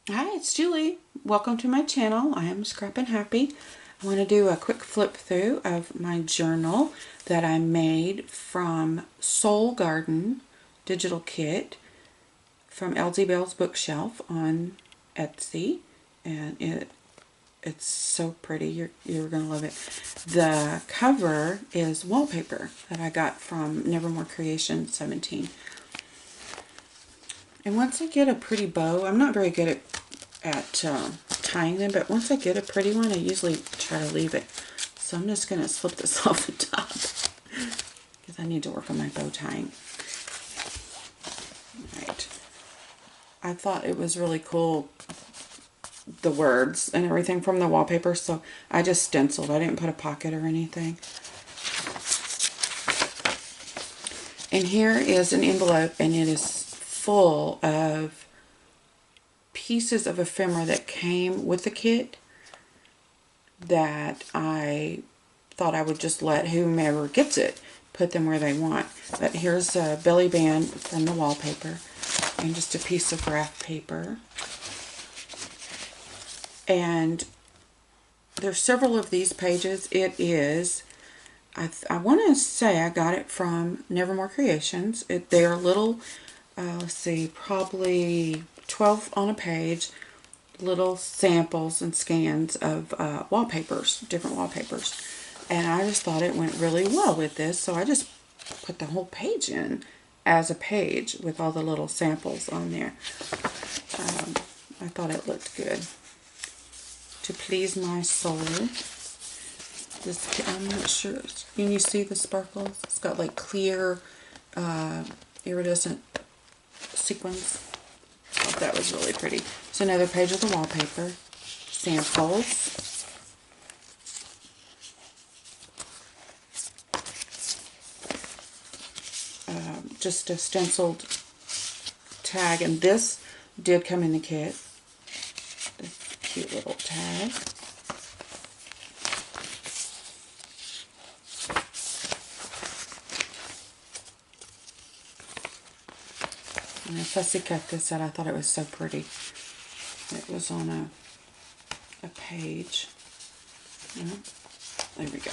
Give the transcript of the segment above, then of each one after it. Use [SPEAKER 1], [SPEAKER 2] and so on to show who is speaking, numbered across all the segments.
[SPEAKER 1] Hi, it's Julie. Welcome to my channel. I am Scrappin' Happy. I want to do a quick flip through of my journal that I made from Soul Garden digital kit from EllsieBelsBookShelf on Etsy, and it's so pretty. You're gonna love it. The cover is wallpaper that I got from Nevermore Creation 17. And once I get a pretty bow, I'm not very good at tying them, but once I get a pretty one, I usually try to leave it. So I'm just going to slip this off the top because I need to work on my bow tying. Right. I thought it was really cool, the words and everything from the wallpaper, so I just stenciled. I didn't put a pocket or anything. And here is an envelope, and it is full of pieces of ephemera that came with the kit that I thought I would just let whomever gets it put them where they want. But here's a belly band from the wallpaper and just a piece of graph paper. And there's several of these pages. It is, I want to say I got it from Nevermore Creations. They are little, let's see, probably 12 on a page, little samples and scans of wallpapers, different wallpapers. And I just thought it went really well with this, so I just put the whole page in as a page with all the little samples on there. I thought it looked good. To please my soul. This, I'm not sure. Can you see the sparkles? It's got like clear, iridescent sequins. I thought that was really pretty. It's another page of the wallpaper. Samples. Just a stenciled tag, and this did come in the kit. This cute little tag. And a fussy cactus that I thought it was so pretty. It was on a page. You know? There we go.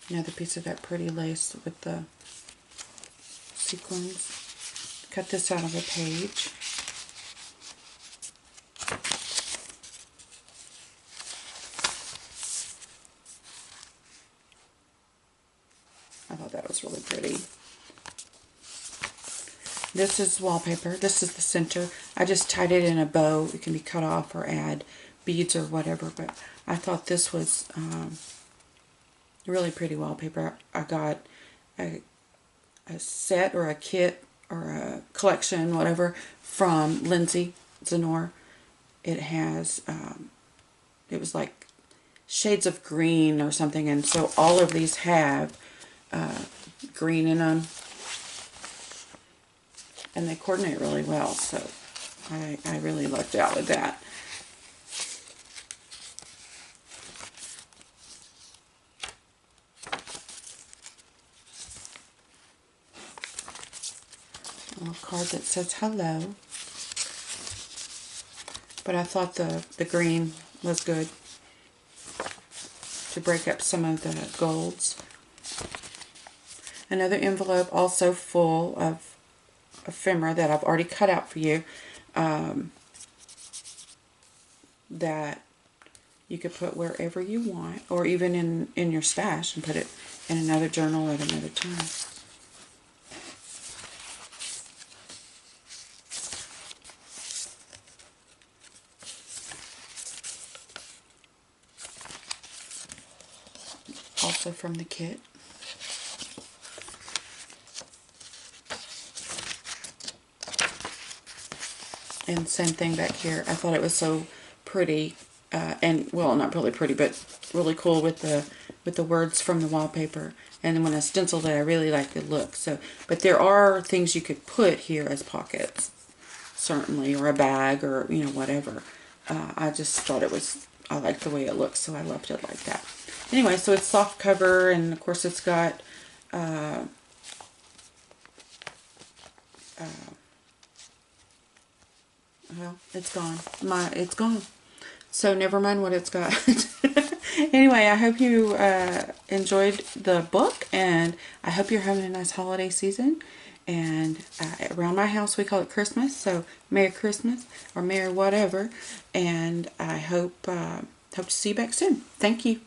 [SPEAKER 1] Another piece of that pretty lace with the sequins. Cut this out of a page. I thought that was really pretty. This is wallpaper. This is the center. I just tied it in a bow. It can be cut off or add beads or whatever, but I thought this was really pretty wallpaper. I got a set or a kit or a collection, whatever, from Lindsay Zenor. It has, it was like shades of green or something, and so all of these have green in them, and they coordinate really well, so I really lucked out with that. A little card that says hello, but I thought the green was good to break up some of the golds. Another envelope also full of ephemera that I've already cut out for you, that you could put wherever you want, or even in your stash and put it in another journal at another time. Also from the kit. And same thing back here. I thought it was so pretty, and well, not really pretty, but really cool with the words from the wallpaper. And then when I stenciled it, I really liked the look. So, but there are things you could put here as pockets, certainly, or a bag, or whatever. I just thought it was, I liked the way it looks, so I left it like that. Anyway, so it's soft cover, and of course it's got well, it's gone. It's gone. So never mind what it's got. Anyway, I hope you enjoyed the book, and I hope you're having a nice holiday season. And around my house we call it Christmas, so Merry Christmas or Merry whatever. And I hope to see you back soon. Thank you.